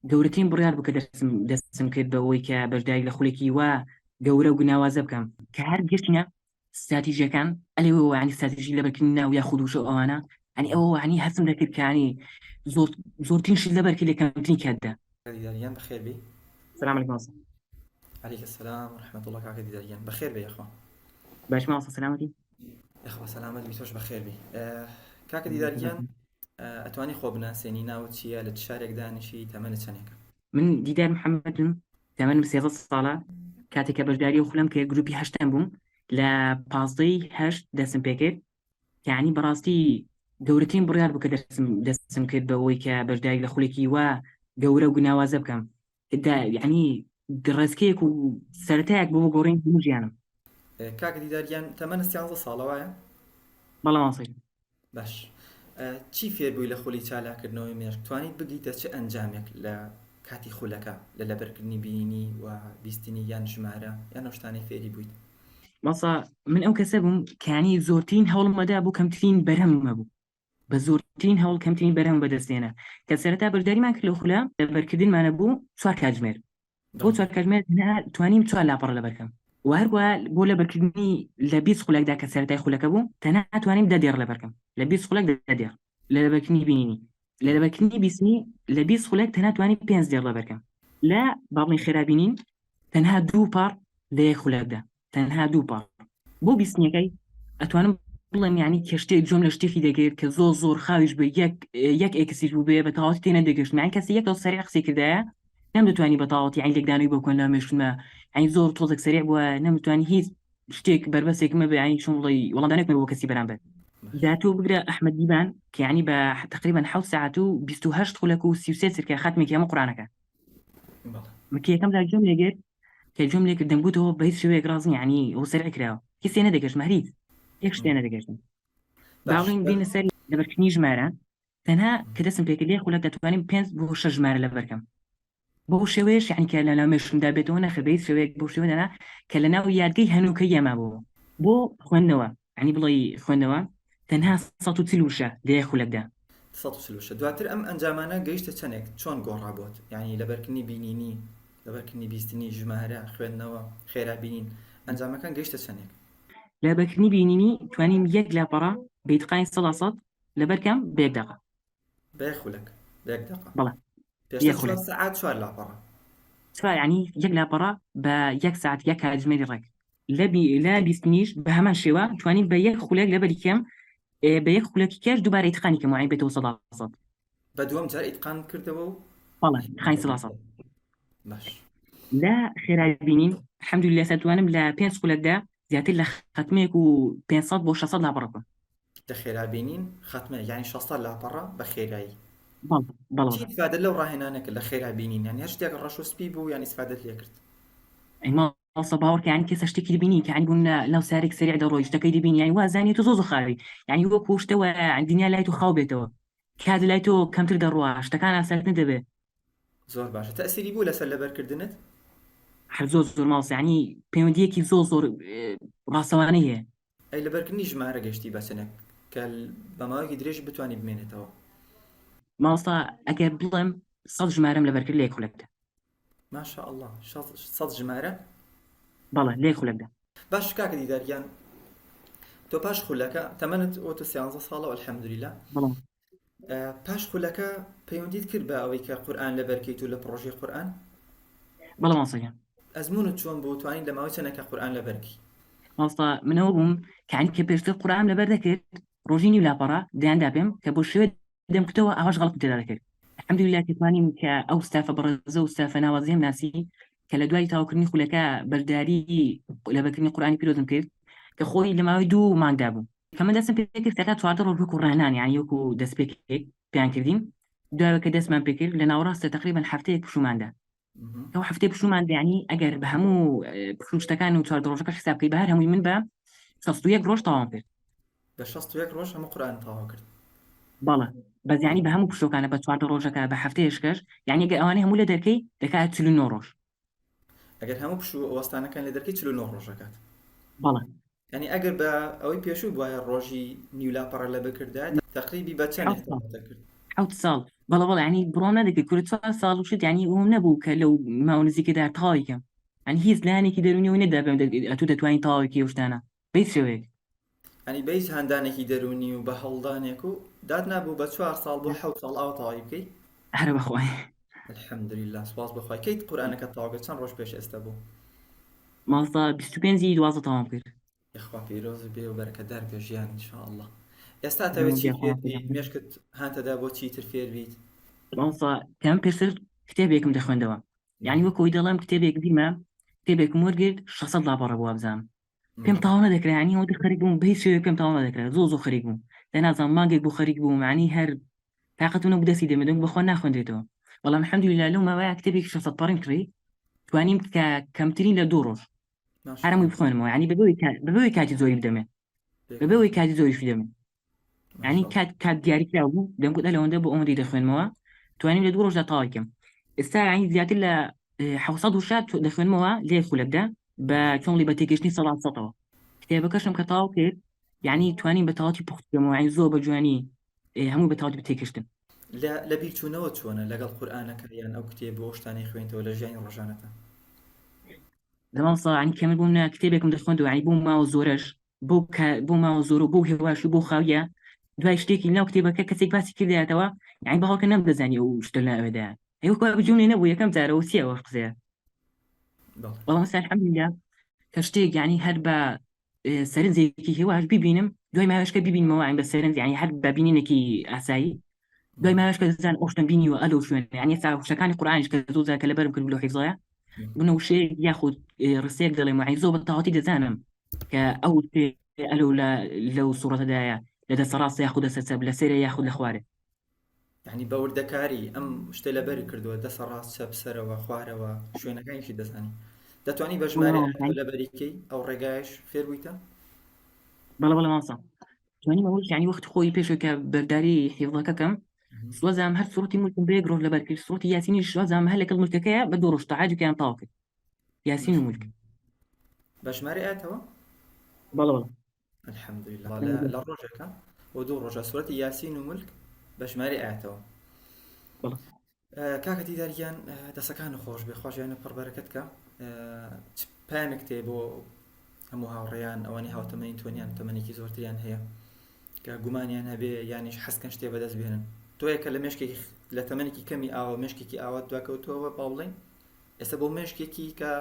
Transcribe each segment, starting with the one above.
گەورەترین بڕیار بوو کە دەستم کرد بەوەی کە بەشداری لە خولێکی وا گەورە و گوناوازە بکەم کە هەر گەشتینە استراتیژیەکان ئەلێەوە ینی استراتیژی لەبەرکردنی ناو یا خودوشە ئەوانە ینی ئەوە ینی هەستم دەکرد کە ینی زۆرترین شت لەبەرکرد لە کەمترین کاتدا. ديداريان بخير بي. سلام علیکم ماوەسا. عليك السلام ورحمة الله كاكا ديداريان بخير بي يا أخوان. باش ماوەسا سلامەتی. يا أخوة سلامت بيتوش بخير بي. كاكا ديداريان أتواني خوبنا سيني ناوتشي لتشارك دانشي تمنى تشانيك. من دیدار محەممەدم تەمەنم 13 ساڵە کاتێککە بەشداری و خولم کە گروپی هەشتم بووم لە 15 هەشت دەستم پێکرد یعنی بەڕاستی گەورەترین بڕیار بوو کە دەستم کرد بەوەی کە بەشداری لە خولێکی وا گەورە و گوناوازە بکەم یعنی ڕێزکەیەک و سەرەتایەک بۆ گۆڕین هەموو ژیانم. كاكا ديداريان تمنى 13 صالة وايا. بەڵام ماوەسا باش. چی فێر بووی لە خولی چالاکردنەوەی مێشک توانیت بگیتە چه ئەنجامێک لە کاتی خولەکە لە لەبەرکردنی بینی و بیستنی یان ژمارە یان شتانی فێری بوویت؟ ماسا من ئەو کەسە بووم کانی زۆرترین هەوڵمەدا بوو کەمترین بەرهەممە بوو بە زۆرترین هەوڵ کەمترین بەرهەم بەدەستێنە کە سەرەتا بەشداریمان کرد لە خولا لەبەرکردنمانە بوو 4 کاتژمێر بۆ 4 کاتژمێر توانیم 4 لاپەڕ لەبەرکەم و هەروە بۆ لەبەرکردنی لە 20 خولەکدا کە سەرەتای خولەکە بوو تەنها توانیم 10 دێر لەبەرکەم لە 20 خولەک 10 دێر لە لەبەرکردنی بینینی لە لەبەرکردنی بیستنی لە 20 خولەک تەنها توانیم 5 دێر لەبەرکەم لە باڵی خێرابینین تەنها 2 پاڕ لە یەک خولەکدا تەنها 2 پاڕ بۆ بیستنیەکەی ئەتوانم بڵێم یعنی کەشتێک جۆم لە شتێکی دەگەێت کە زۆر خاویش بە یەک ئێکسیش بوو بێ بە تەواوەتی تێنە دەگەشتمان کەسی یەکەوە سەریع قسەی کردایە نەمدەتوانی بە تەواوەتی یعنی لێکدانەوەی بۆ کۆن لە مێشتمە یعنی زۆر تۆزێک سەریع بووە نەمتوانی هیچ شتێک بربەسێکمە بە یعنی چۆن بڵێ وەڵامدانێکمە بۆ کەسی بەرامبەر داتۆ بگرە ئەحمەد دیبان کە یعنی بە تقریبا 7 ساعت و 28 خولەک و 33 سرکە خاتمێکی هەموو قورئانەکە مکە یەکەمدا جۆم لێگرت کە جۆم لێکرد دەمگوتەوە بە هیچ شێوەیەک ڕازنی یعنی ئەو سەریع کراوە هیچ تێنە دەگەشتمە هیچ یەک شتێنە دەگەشتم باڵین بینە سەری لەبەرکردنی ژمارە تەنها کە دەستم پێکرد لێ خولەک دەتوانیم 5 بۆ 6 ژمارە لەبەرکەم بۆ شێوەیەش یعنی کە لە ناومێشمدا بێتەوە نەخێ بە هیچ شێوەیەک بۆ شێوەدەنا کە لە ناو یادگەی هەنووکەی ئەمە بۆ خوێندنەوە یعنی بڵێ خوێندنەوە تەنها 140 لە یەک خولەکدا 140 دواتر ئەم ئەنجامانە گەیشتە چەندێک چۆن گۆڕابۆت یعنی لەبەرکردنی بینینی لەبەرکردنی بیستنی ژمارە خوێندنەوە خێرابینین ئەنجامەکان گەیشتە چەندێک لەبەرکردنی بینینی توانیم 1 لاپەڕە بەیتقانی 100 لەبەرکەم بە 1 دقە بە خولەک بە 1 دقە بەڵێ پێشتر 4 ساعات 4 لاپەڕە یعنی 1 لاپەڕە بە 1 ساعت 1 کاتژمێری ڕێک لە بیستنیش بە هەمان شێوە توانین بە 1 خولەک لەبەری کەم بە 1 خولەکی کەش دووبارە ئیتقانی کەم وعین بێتەوە 100 بە دووەم جار ئیتقان کردەوە و بەڵێ ئیتقانی 100 باش لا خێرابینین الحەمدولله سەتوانم لە 5 خولەکدا زیاتر لە ختمێک و 500 بۆ 600 لاپەڕە بکەم لە خێرابینین ختمە یعنی 600 لاپەڕە بە خێرایی بەڵێ چی ئیسفادە لەو ڕاهێنانێک لە خێرابینین یعنی هەر شتێک ڕەشوسپی بوو یان ئیسفادەت لێ کرد ئەیماڵسە باوەڕکە یعنی کەسە شتێکی دەبینی کە یعنی بوون لەو سارێک سەریع دەڕۆی شتەکەی دەبینی یعنی وازانێت زۆ خاوی یعنی وەکو شتەوە دنیا لای تۆ خاو بێتەوە کات لای تۆ کەمتر دەڕوە شتەکان ئاسانتر دەبێت زۆر باشە تەسیری بوو لەسەر لەبەرکردنت هەر زۆر ماوەسا یعنی پەیوەندیەکی زۆر ڕاستەوانەی هەیە ئەی لەبەرکردنی ژمارە گەشتی بەچەنێک کە بەماوەیەکی درێژ بتوانانی بمێنێتەوە ماوەسا ئەگەر بڵێم 100 ژمارەم لەبەرکرد لە یەک خولەکدا ماشاء الله 100 ژمارە بەڵێ لە یەک خولەکدا باش کاکە دیداریان تۆ پاش خولەکە تەمەنت ئۆتۆ 13 ساڵە الحەمدولله بەڵێ پاش خولەکە پەیوەندیت کرد بە ئەوەی کە قورئان لەبەرکەیت و لە پرۆژەی قورئان بەڵێ ماوەسا ئەزمونت چۆن بوو توانین لە ماوەی چەندێکە قورئان لەبەرکی ماوەسا منەوە بووم کە یعنی کە پێشتر قورئان لەبەر دەکرد ڕۆژی نیو لاپەڕە دەیاندا پێم کە بۆ شوێ دەمکوتەوە ئاواش غەڵەتم تێدا دەکرد الحەمدولله توانیم کە ئەو ستافە بەڕێزە و ستافە ناوازیم ناسی کە لە دوای تاوکردنی خولەکە بەشداری لەبەرکردنی قورئانی پیرۆزم کرد کە خۆی لە ماوەی 2 مانگدا بوو کە من دەستم پێ کرد تا 4 ڕۆژ وەکو ڕاهێنان یعنی وەکو دەستپێکێک پێیان کردین دوای کە دەستمان پێ کرد لە ناوەڕاستە تقریبا هەفتەیەک پشوماندا ئەو هەفتەی پشوماندا یعنی ئەگەر بە هەموو پشوشتەکان و 4 ڕۆژەکە حساب بکەی بە هەر هەمووی من بە 61 ڕۆژ تەواو کرد بە 61 ڕۆژ هەموو قورئان تەواو کرد بەڵێ بەس یعنی بە هەموو پشتەکانە بە 4 ڕۆژەکە بە هەفتەیەشکەش یعنی ئەگەر ئەوانەی هەموو لە دەرکەی دەکات 49 ڕۆژ ئەگەر هەموو پشوو وەستانەکان لە دەرکەی 49 ڕۆژەکات بەڵێ یعنی ئەگەر بە ئەوەی پێشوو بواە ڕۆژی نیو لاپەڕە لە بکردات تقریبی بە چەندێک تەواو کرد 7 ساڵ بەڵە ینی بڕۆم نەدەکرد کورت 4 ساڵ وشت ینی ئەوم نەبوو کە لەو ماوە نزیکەدا تاویکەم ینی هیچ لایەنێکی دەرونیەوەی نەدا بێم ئەتوو دەتوانین تاواوێکی ئەو شتانە بەیت شێوەیەک. ئەنی بەیس هەندانێکی دەرونی و بە هەڵدانێک و داد نبوو بە 4 ساڵ بۆ 7 ساڵ ئاو تەواوی بکەیت. هەرە بەخوای الحەمدولله سوپاس بخوای کەیت قورئانەکە تەواو چەند ڕۆژ پێش ئێستا بوو؟ مازدا 25 دوازە تەواو کرد. یخوا پیرۆز بێ و بەرەکەدار بێ ژیان انشاءالله. ئێستا تەوێت چی دەمەوێ فێر خوا بیت مێشکت هانتەدا بۆ چیتر فێر بیت؟ مازدا کەم پێشتر کتێبێکم دەخوێندەوە ینی وەکۆی دەڵێم کتێبێک بیمە کتێبێکم وەرگرت 600 لاپەڕە بووە بزانم پێم تاوا نەدەکرا ینی ئەوەندە خەریک بووم بەهیچ شێوەیەک پێم تاوا نەدەکرا زۆر خەریک بووم دەنازانم مانگێک بۆ خەریک بووم ینی هەر تااقەتم نەبوو دەستی دەمێدەم بەخوا ناخوێندرێتەوە. بەڵام الحەمدولله لەو ماوەیە کتێبێکی 600 پەڕەم کڕی توانیم کە کەمترین لە 2 ڕۆژ هەرمووی ماشاءالله بخوێنمەوە ینی بەبەوەی کاتی زۆری بدەمێ بەبەوەی کاتی زۆریش بدەمێ ینی ماشاءالله کات دیاریکرا بوو دەمگوت لەوەندە بۆ ئەوەندەی دەخوێنمەوە توانیم لە 2 ڕۆژدا تاواکەم. ئێستا ینی زیاتر لە 700 دەخوێنمەوە لێ خولەکدا بە چۆنڵی بە تێگەشتنی سەڵات سەدەوە کتێبەکەشم کە تاوا کرد ینی توانین بە تەواتی پوختەوە ینی زۆر بە جوانی هەموو بە تەواتی بتێکشتن. لە بیرچوونەوە چۆنە لەگەڵ قورئانەکە یان ئەو کتێب بۆ شتانی خوێنیتەوە لە ژیانی ڕۆژانەتە؟ دەمانسا ینی کەمە بووم کتێبێکم دەخوێندەوە ینی بۆ ماوە زۆرەش بۆ ماوە زۆر و بۆ هێواشی بۆ خاویە دوای شتێکی ناو کتێبەکە کەسێک باسی کردایەتەوە ینی بەهاڵکە نەمدەزانی ئەو شتە لەوێدا هێوکە بجوونی نەبوو یەکەم جارەوە چیەوە قسەیە. بەڵێ بەڵام سا الحەمدولله کە شتێک ینی هەر بە سەرنجێکی هێواش ببینم دوای ماوەشکە ببینمەوە ین بە سەرنج ینی هەر بە بینینێکی ئاسایی دوای ماوەشکە دەزان ئەو شتم بینیوە ئەلەو شوێن ینی سا شتەکانی قورئانیش کە زۆر جار کە لەبەرم کرد لە حیفزایە بنەو شێک یاخود ڕسێک دەڵێم وعی زۆر بە تەواتی دەزانم کە ئەو ئەلەو لەو سوورەتەدایە لە دەسە ڕاستە یاخود دەسە چەپ لە سێرە یاخود لە خوارێ. یعنی بەوردەکاری ئەم شتە لەبەر کردووە دەسە ڕاست چەپ سەرەوە خوارەوە شوێنەکانیشی دەزانی دەتوانی بە ژمارە ئاەتۆ لەبەریکەی ئەو ڕێگایش فێر بوویتە؟ بەڵە مامسا توانیم ئەوەش ینی وەخت خۆی پێشەکە بەرداری حیفڵەکەکەم سوازام هەر سوڕەتی ملکم بەیەک ڕۆژ لەبەر کرد سوڕەتی یاسینی سوازام هەر لەگەڵ ملکەکەیە بە 2 ڕۆژ تەعاجوکیان تەواو کرد یاسین و ملک. بە ژمارە ئاەتەوە؟ بەڵە الحەمدولله لە ڕۆژێکە بۆ 2 ڕۆژە سوورەتی یاسین و ملک بە ژمارە ئاەتەوە. بەڵە کاکە دیداریان دەسەکان خۆش بێ خۆشیانە پڕبەرەکەت کە پامێک تێ بۆ هەموو هاوڕێیان ئەوانی هاوتەمەنی تۆنیان تەمەنێکی زۆرتریان هەیە کە گومانیان هەبێ یانیش حەسکەن شتێ بەدەست بێنن تۆیەکە لە مێشکێکی لە تەمەنێکی کەمی ئاوە مێشکێکی ئاوات دواکەوتەوە باڵێن ئێستا بۆ مێشکێکی کە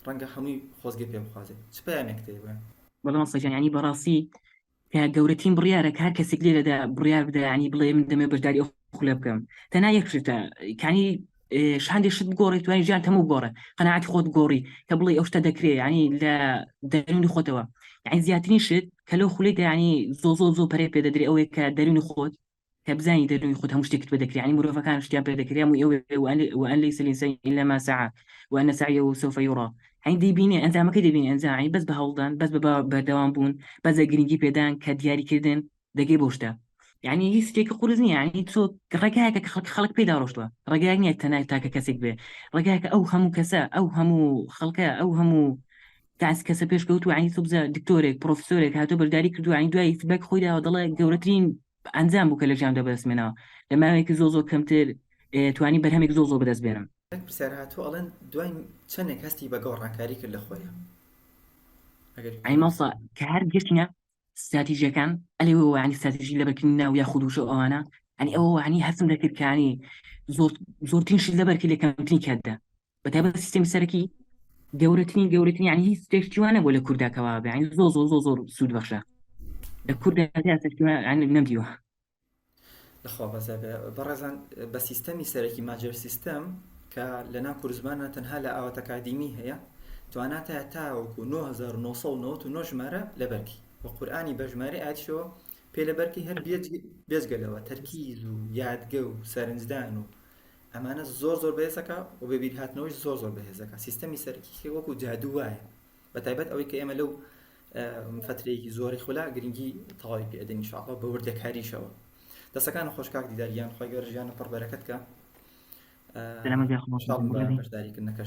ڕەنگە هەمووی خۆزگە پێ بخوازێت چ پامێک تێ بێ؟ بەڵە مەسەجان ینی بەڕاستی کە گەورەترین بڕیارە هەر کەسێک لێرەدا بڕیار بدە ینی بڵێ من دەمێ بەشداری ئەو خولە بکەم تەنها یەک شتە کانی شاندێ شت بگۆڕی توانی ژیان هەموو گۆڕە قەناعەتی خۆت گۆڕی کە بڵێ ئەو شتە دەکرێت ینی لە دەرونی خۆتەوە ینی زیاترین شت کە لەو خولێدا ینی زۆ پەرێ پێ دەدرێت ئەوەیە کە دەرونی خۆت کە بزانی دەرونی خۆت هەموو شتێکت پێ دەکرێت ینی مرۆڤەکان شتیان پێ دەکرێت و وأن ليس الإنسان إلا ما سعى وأن سعيه سوف يرى ینی دەیبینێ ئەنجامەکەی دەبینێ ئەنجامی بەس بە هەوڵدان بەس بەردەوام بوون بەس گرنگی پێدان کە دیاریکردن دەگەی بۆ شتە ینی هیچ شتێکی قورس نییە ینی تۆ ڕێگایەکە خەڵک پێدا ڕۆشتووە ڕێگایەک نییە تەنای تاکە کەسێک بێ ڕێگایەکە ئەو هەموو کەسە ئەو هەموو خەڵکە ئەو هەموو کاس کەسە پێش کەوتو ینی تۆ بزە دکتۆرێک پرۆفسۆرێک هاتۆ بەرداری کردو ینی دوای فیدبەک خۆی داوە دەڵێ گەورەترین ئەنجام بوو کە لە ژیاندا بەدەستمێنەوە لە ماوەیەکی زۆر کەمتر توانی بەرهەمێک زۆر بەدەست بێنم. پرسیار هاتووە ئەڵێن دوای چەندێک هەستی بە گەڕانکاری کرد لە خۆیان ئەی ماڵسا کە هەر گەشتینە استراتیژیەکان ئەلێەوە ینی استراتیژی لەبەرکردنی ناو یا خودوشە ئەوانە ئەنی ئەوە ینی هەستم دەکرد کانی زۆرترین شت لەبەرکرد لە کەمترین کاتدا بەتایبەت سیستەمی سەرەکی گەورەترین ینی هیچ شتێکیوانە بۆ لە کورداکەوە ینی زۆر سوود بەخشە لە کووردا نەمدیوە. لەخوا بەزە بەڕێزان بە سیستەمی سەرەکی ماجر سیستەم کە لە ناو کوردزمانە تەنها لە ئاوات ئەکادیمی هەیە تواناتە تاوەکو 9999 ژمارە لەبەرکی وە قورئانی بە ژمارە ئاچەوە پێ لەبەرکی هەر بێزگەلەوە تەرکیز و یادگە و سەرنجدان و ئەمانە زۆر بەهێزەکە و بەبیر هاتنەوەی زۆر بەهێزەکە سیستەمی سەرەکی وەکو جادووایە بەتایبەت ئەوەی کە ئێمە لەو فترەیەکی زۆری خۆلا گرنگی تەواوی پێدەین ئینشاءڵڵا بە وردەکاریشەوە. دەسەکان خۆش کاک دیداریان خۆی گەۆر ژیانە پڕ بەرەکەت کە بەشداریکردنەکە